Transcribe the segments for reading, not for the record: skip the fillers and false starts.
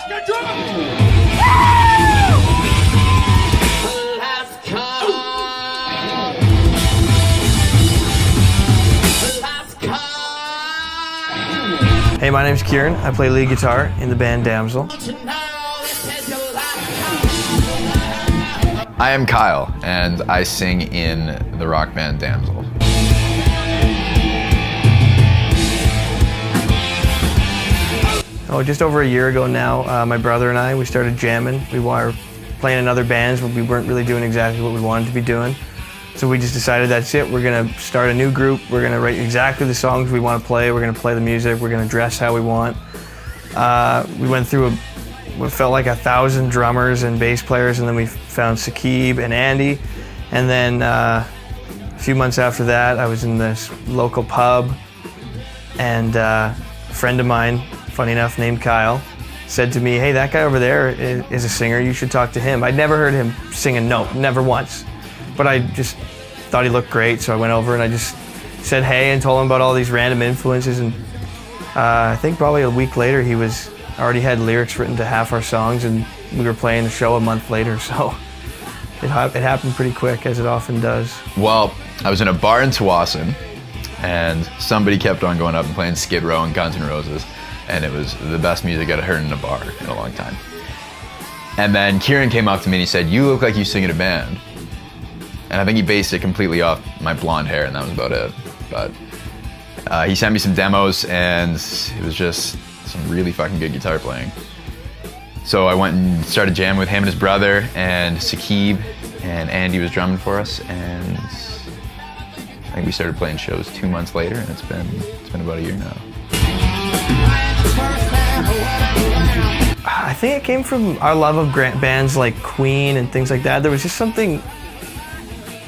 Get drunk! Hey, my name's Kieran. I play lead guitar in the band Damsel. I am Kyle, and I sing in the rock band Damsel. Oh, just over a year ago now, my brother and I, we started jamming. We were playing in other bands, but we weren't really doing exactly what we wanted to be doing. So we just decided that's it. We're gonna start a new group. We're gonna write exactly the songs we want to play. We're gonna play the music. We're gonna dress how we want. We went through what felt like 1,000 drummers and bass players, and then we found Sakib and Andy. And then a few months after that, I was in this local pub, and a friend of mine, funny enough, named Kyle, said to me, "Hey, that guy over there is a singer. You should talk to him." I'd never heard him sing a note, never once. But I just thought he looked great, so I went over and I just said hey and told him about all these random influences. And I think probably a week later he already had lyrics written to half our songs, and we were playing the show a month later. So it happened pretty quick, as it often does. Well, I was in a bar in Tsawwassen, and somebody kept on going up and playing Skid Row and Guns N' Roses, and it was the best music I'd heard in a bar in a long time. And then Kieran came up to me and he said, "You look like you sing in a band." And I think he based it completely off my blonde hair, and that was about it. But he sent me some demos, and it was just some really fucking good guitar playing. So I went and started jamming with him and his brother, and Sakib and Andy was drumming for us, and I think we started playing shows 2 months later, and it's been about a year now. I think it came from our love of bands like Queen and things like that. There was just something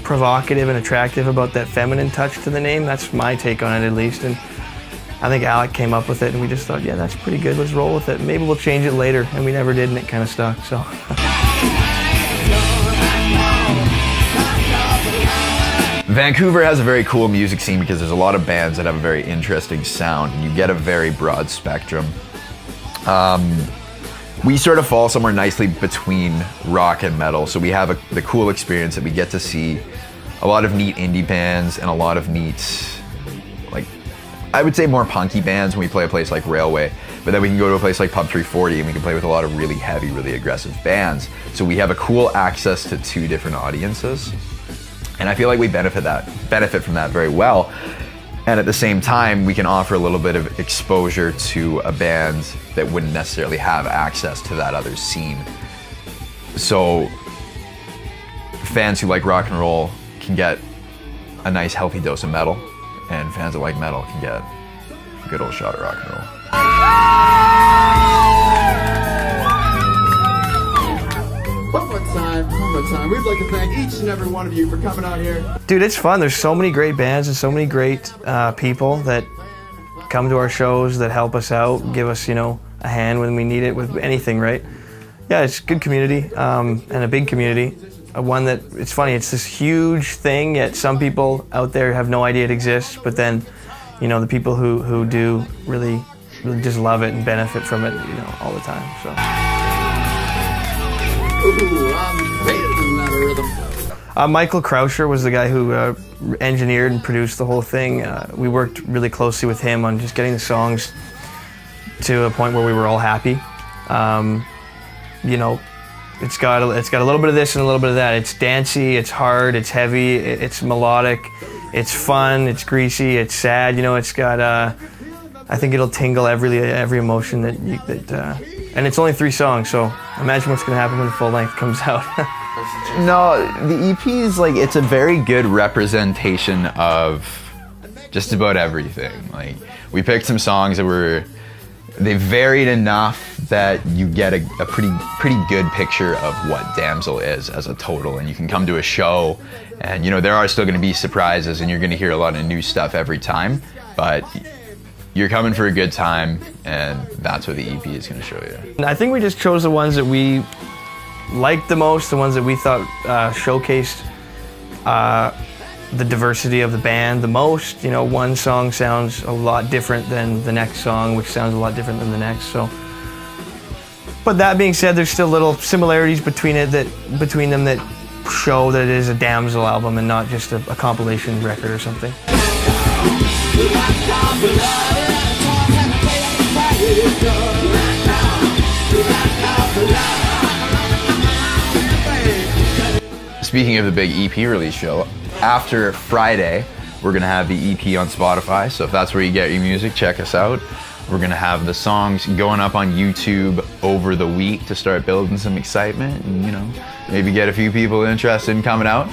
provocative and attractive about that feminine touch to the name. That's my take on it, at least. And I think Alec came up with it, and we just thought, yeah, that's pretty good. Let's roll with it. Maybe we'll change it later. And we never did, and it kind of stuck. So. Vancouver has a very cool music scene because there's a lot of bands that have a very interesting sound, and you get a very broad spectrum. We sort of fall somewhere nicely between rock and metal, so we have the cool experience that we get to see a lot of neat indie bands and a lot of neat, like, I would say more punky bands when we play a place like Railway, but then we can go to a place like Pub 340 and we can play with a lot of really heavy, really aggressive bands. So we have a cool access to two different audiences, and I feel like we benefit from that very well. And at the same time, we can offer a little bit of exposure to a band that wouldn't necessarily have access to that other scene. So fans who like rock and roll can get a nice healthy dose of metal, and fans that like metal can get a good old shot of rock and roll. One more time. We'd like to thank each and every one of you for coming out here. Dude, it's fun. There's so many great bands and so many great people that come to our shows, that help us out, give us, a hand when we need it with anything, right? Yeah, it's a good community, and a big community. One that, it's funny, it's this huge thing, yet some people out there have no idea it exists, but then, the people who do really just love it and benefit from it, all the time, so. Ooh, I'm feeling that rhythm. Michael Krauscher was the guy who engineered and produced the whole thing. We worked really closely with him on just getting the songs to a point where we were all happy. It's got a little bit of this and a little bit of that. It's dancey, it's hard, it's heavy, it's melodic, it's fun, it's greasy, it's sad. It's got. I think it'll tingle every emotion and it's only 3 songs, so imagine what's gonna happen when the full length comes out. No, the EP is it's a very good representation of just about everything. Like, we picked some songs that they varied enough that you get a pretty good picture of what Damsel is as a total, and you can come to a show and there are still going to be surprises, and you're going to hear a lot of new stuff every time, but you're coming for a good time, and that's what the EP is going to show you. I think we just chose the ones that we liked the most, the ones that we thought showcased the diversity of the band the most. One song sounds a lot different than the next song, which sounds a lot different than the next. So, But that being said, there's still little similarities between them that show that it is a Damsel album and not just a compilation record or something. Speaking of the big EP release show, after Friday, we're gonna have the EP on Spotify. So if that's where you get your music, check us out. We're gonna have the songs going up on YouTube over the week to start building some excitement and, you know, maybe get a few people interested in coming out.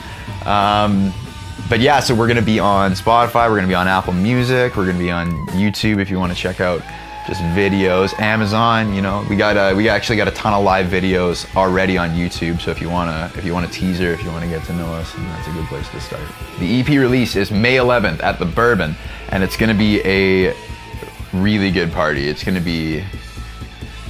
But yeah, so we're gonna be on Spotify, we're gonna be on Apple Music, we're gonna be on YouTube if you wanna check out just videos, Amazon, you know, we actually got a ton of live videos already on YouTube. So if you want a teaser, if you want to get to know us, that's a good place to start. The EP release is May 11th at the Bourbon, and it's going to be a really good party. It's going to be,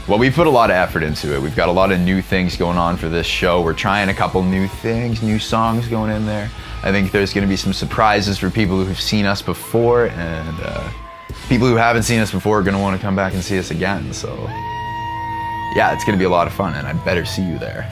well, we put a lot of effort into it. We've got a lot of new things going on for this show. We're trying a couple new things, new songs going in there. I think there's going to be some surprises for people who've seen us before, and people who haven't seen us before are going to want to come back and see us again. So yeah, it's going to be a lot of fun, and I better see you there.